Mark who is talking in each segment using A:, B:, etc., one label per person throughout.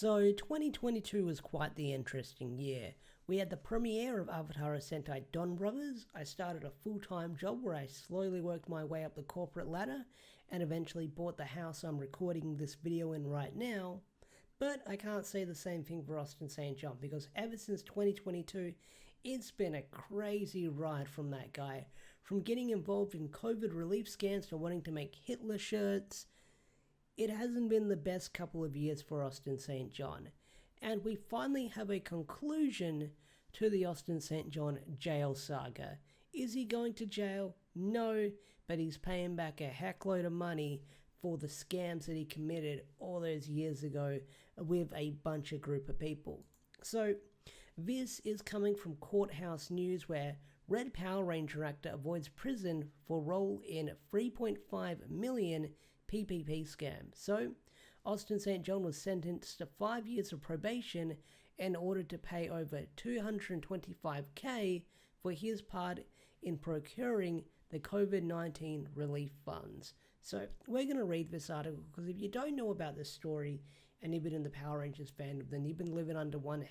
A: So 2022 was quite the interesting year. We had the premiere of Avatar Sentai Don Brothers. I started a full-time job where I slowly worked my way up the corporate ladder and eventually bought the house I'm recording this video in right now. But I can't say the same thing for Austin St. John because ever since 2022, it's been a crazy ride from that guy. From getting involved in COVID relief scams to wanting to make Hitler shirts, it hasn't been the best couple of years for Austin St. John. And we finally have a conclusion to the Austin St. John jail saga. Is he going to jail? No, but he's paying back a heckload of money for the scams that he committed all those years ago with a bunch of group of people. So this is coming from Courthouse News, where Red Power Ranger actor avoids prison for role in 3.5 million PPP scam. So Austin St. John was sentenced to 5 years of probation in order to pay over $225,000 for his part in procuring the COVID-19 relief funds. So we're going to read this article because if you don't know about this story and you've been in the Power Rangers fandom, then you've been living under one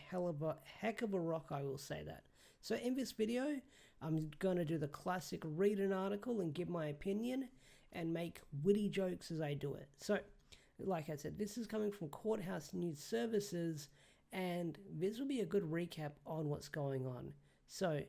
A: heck of a rock, I will say that. So in this video, I'm going to do the classic read an article and give my opinion and make witty jokes as I do it. So, like I said, this is coming from Courthouse News Services, and this will be a good recap on what's going on. So,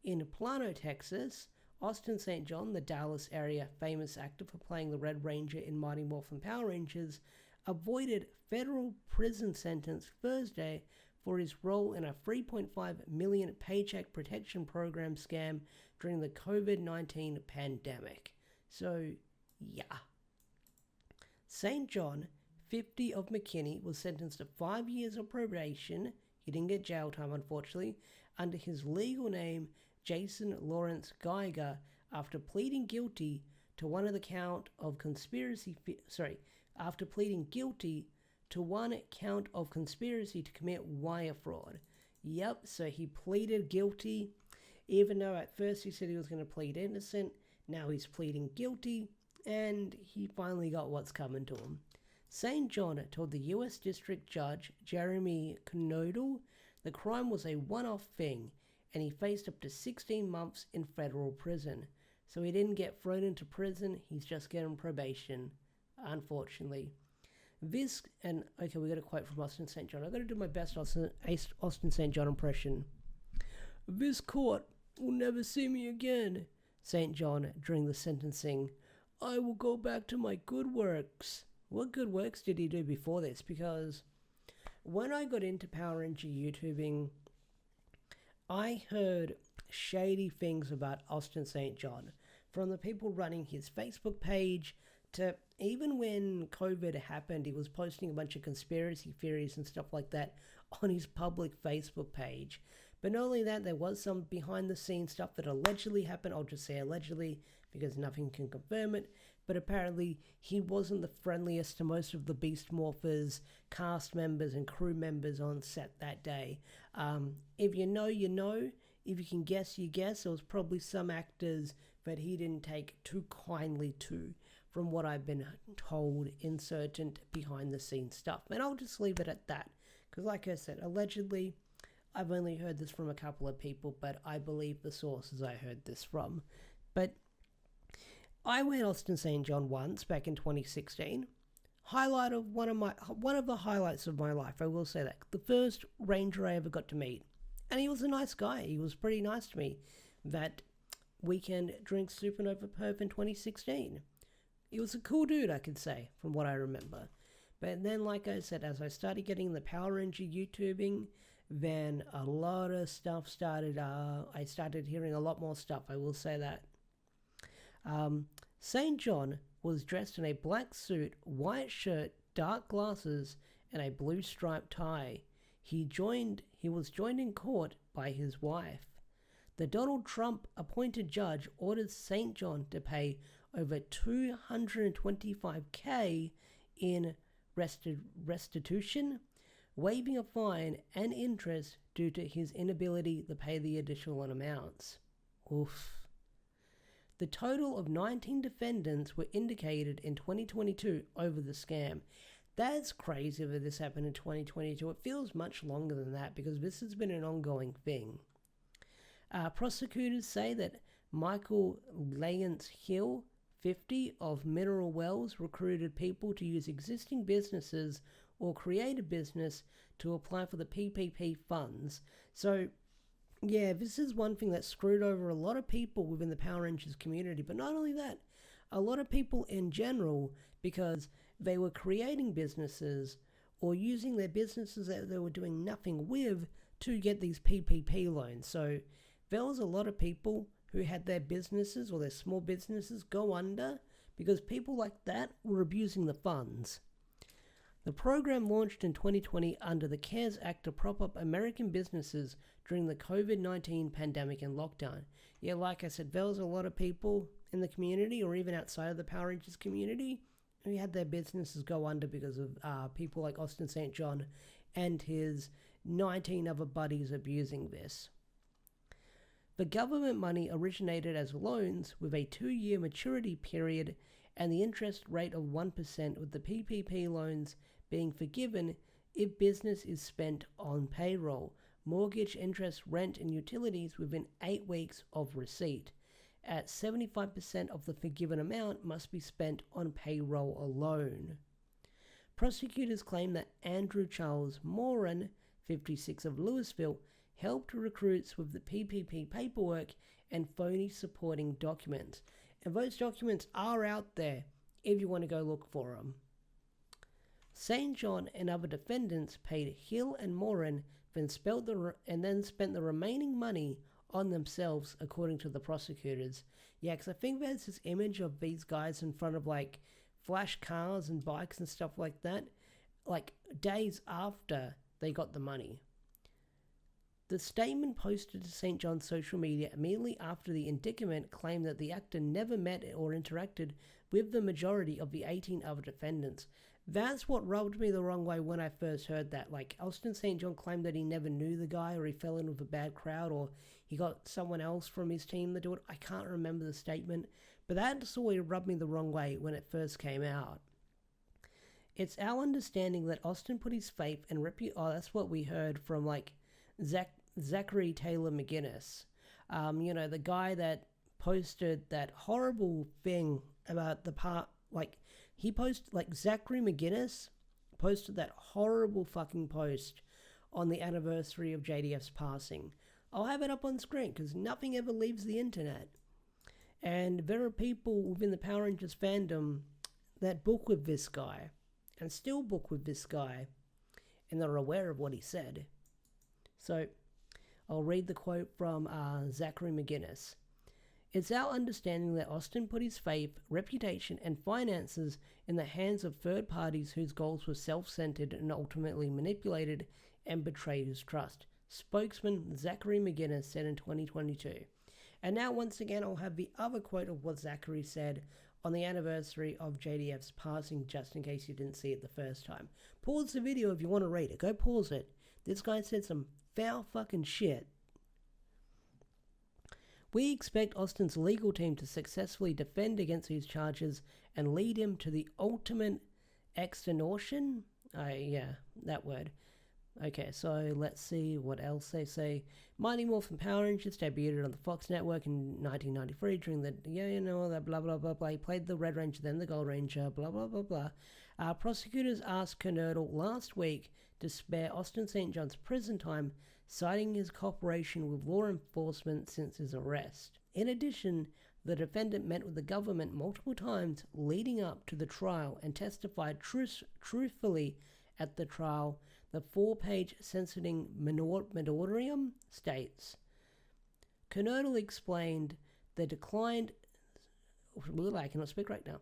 A: in Plano, Texas, Austin St. John, the Dallas area famous actor for playing the Red Ranger in Mighty Morphin Power Rangers, avoided federal prison sentence Thursday for his role in a $3.5 million Paycheck Protection Program scam during the COVID-19 pandemic. So, yeah. St. John, 50 of McKinney, was sentenced to 5 years of probation. He didn't get jail time, unfortunately, under his legal name, Jason Lawrence Geiger, after pleading guilty to one count of conspiracy to commit wire fraud. Yep, so he pleaded guilty, even though at first he said he was going to plead innocent. Now he's pleading guilty, and he finally got what's coming to him. St. John told the U.S. District Judge Jeremy Knodel the crime was a one-off thing, and he faced up to 16 months in federal prison. So he didn't get thrown into prison, he's just getting probation, unfortunately. We got a quote from Austin St. John. I've got to do my best Austin St. John impression. "This court will never see me again," St. John during the sentencing. "I will go back to my good works." What good works did he do before this? Because when I got into Power Ranger YouTubing, I heard shady things about Austin St. John. From the people running his Facebook page to even when COVID happened, he was posting a bunch of conspiracy theories and stuff like that on his public Facebook page. But not only that, there was some behind the scenes stuff that allegedly happened. I'll just say allegedly because nothing can confirm it. But apparently he wasn't the friendliest to most of the Beast Morphers, cast members and crew members on set that day. If you know, you know. If you can guess, you guess. There was probably some actors that he didn't take too kindly to, from what I've been told in certain behind the scenes stuff. And I'll just leave it at that. Because like I said, allegedly, I've only heard this from a couple of people, but I believe the sources I heard this from. But I went Austin St. John once back in 2016. Highlight of one of the highlights of my life, I will say that. The first Ranger I ever got to meet. And he was a nice guy. He was pretty nice to me that weekend during Supernova Perth in 2016. He was a cool dude, I could say, from what I remember. But then, like I said, as I started getting the Power Ranger YouTubing, then a lot of stuff started, I started hearing a lot more stuff, I will say that. St. John was dressed in a black suit, white shirt, dark glasses, and a blue striped tie. He was joined in court by his wife. The Donald Trump appointed judge ordered St. John to pay over $225,000 in restitution, waiving a fine and interest due to his inability to pay the additional amounts. Oof. The total of 19 defendants were indicated in 2022 over the scam. That's crazy that this happened in 2022. It feels much longer than that because this has been an ongoing thing. Prosecutors say that Michael Lance Hill, 50, of Mineral Wells recruited people to use existing businesses or create a business to apply for the PPP funds. So, yeah, this is one thing that screwed over a lot of people within the Power Rangers community. But not only that, a lot of people in general, because they were creating businesses or using their businesses that they were doing nothing with to get these PPP loans. So there was a lot of people who had their businesses or their small businesses go under because people like that were abusing the funds. The program launched in 2020 under the CARES Act to prop up American businesses during the COVID-19 pandemic and lockdown. Yeah, like I said, there was a lot of people in the community or even outside of the Power Rangers community who had their businesses go under because of people like Austin St. John and his 19 other buddies abusing this. The government money originated as loans with a 2-year maturity period and the interest rate of 1%, with the PPP loans being forgiven if business is spent on payroll, mortgage, interest, rent, and utilities within 8 weeks of receipt. At 75% of the forgiven amount must be spent on payroll alone. Prosecutors claim that Andrew Charles Moran, 56, of Louisville, helped recruits with the PPP paperwork and phony supporting documents. And those documents are out there if you want to go look for them. St. John and other defendants paid Hill and Moran and then spent the remaining money on themselves, according to the prosecutors. Yeah, because I think there's this image of these guys in front of like flash cars and bikes and stuff like that, like days after they got the money. The statement posted to St. John's social media immediately after the indictment claimed that the actor never met or interacted with the majority of the 18 other defendants. That's what rubbed me the wrong way when I first heard that. Like, Austin St. John claimed that he never knew the guy, or he fell in with a bad crowd, or he got someone else from his team to do it. I can't remember the statement, but that sort of rubbed me the wrong way when it first came out. It's our understanding that Austin put his faith and that's what we heard from, like, Zachary Taylor McGinnis. The guy that posted that horrible thing about the part, Zachary McGinnis posted that horrible fucking post on the anniversary of JDF's passing. I'll have it up on screen because nothing ever leaves the internet. And there are people within the Power Rangers fandom that book with this guy and still book with this guy, and they're aware of what he said. So I'll read the quote from Zachary McGinnis. It's our understanding that Austin put his faith, reputation, and finances in the hands of third parties whose goals were self-centered and ultimately manipulated and betrayed his trust. Spokesman Zachary McGinnis said in 2022. And now once again I'll have the other quote of what Zachary said on the anniversary of JDF's passing, just in case you didn't see it the first time. Pause the video if you want to read it. Go pause it. This guy said some foul fucking shit. We expect Austin's legal team to successfully defend against these charges and lead him to the ultimate extenuation. That word. Okay, so let's see what else they say. Mighty Morphin Power Rangers debuted on the Fox network in 1993 during the, that blah blah blah blah. He played the Red Ranger, then the Gold Ranger, blah blah blah blah. Prosecutors asked Kernodle last week to spare Austin St. John's prison time, citing his cooperation with law enforcement since his arrest. In addition, the defendant met with the government multiple times leading up to the trial and testified truthfully at the trial. The 4-page sentencing memorandum states, Kernodle explained the declined... I cannot speak right now.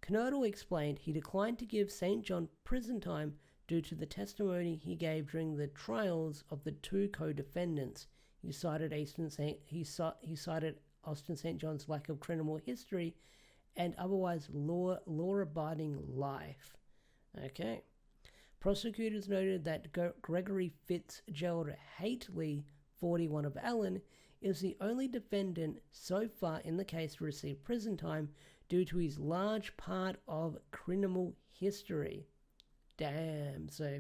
A: Kernodle explained he declined to give St. John prison time due to the testimony he gave during the trials of the two co-defendants. He cited Austin St. John's lack of criminal history and otherwise law-abiding life. Okay. Prosecutors noted that Gregory Fitzgerald Hately, 41, of Allen, is the only defendant so far in the case to receive prison time due to his large part of criminal history. Damn. So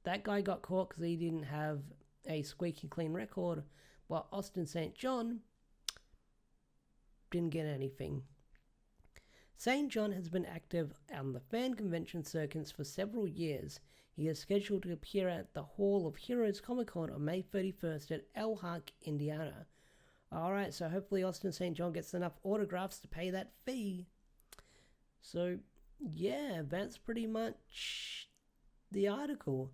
A: that guy got caught because he didn't have a squeaky clean record, while Austin St. John didn't get anything. St. John has been active on the fan convention circuits for several years. He is scheduled to appear at the Hall of Heroes Comic Con on May 31st at Elkhart, Indiana. Alright, so hopefully Austin St. John gets enough autographs to pay that fee. So, yeah, that's pretty much the article.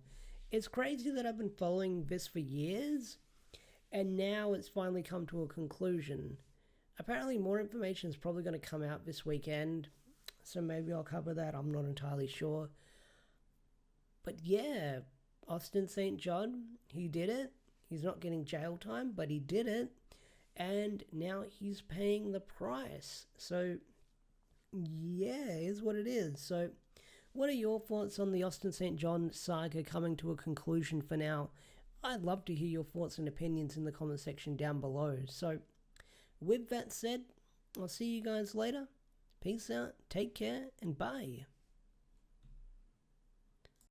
A: It's crazy that I've been following this for years, and now it's finally come to a conclusion. Apparently more information is probably going to come out this weekend, so maybe I'll cover that, I'm not entirely sure. But yeah, Austin St. John, he did it. He's not getting jail time, but he did it. And now he's paying the price. So yeah, is what it is. So what are your thoughts on the Austin St. John saga coming to a conclusion for now? I'd love to hear your thoughts and opinions in the comment section down below. So with that said, I'll see you guys later. Peace out, take care, and bye.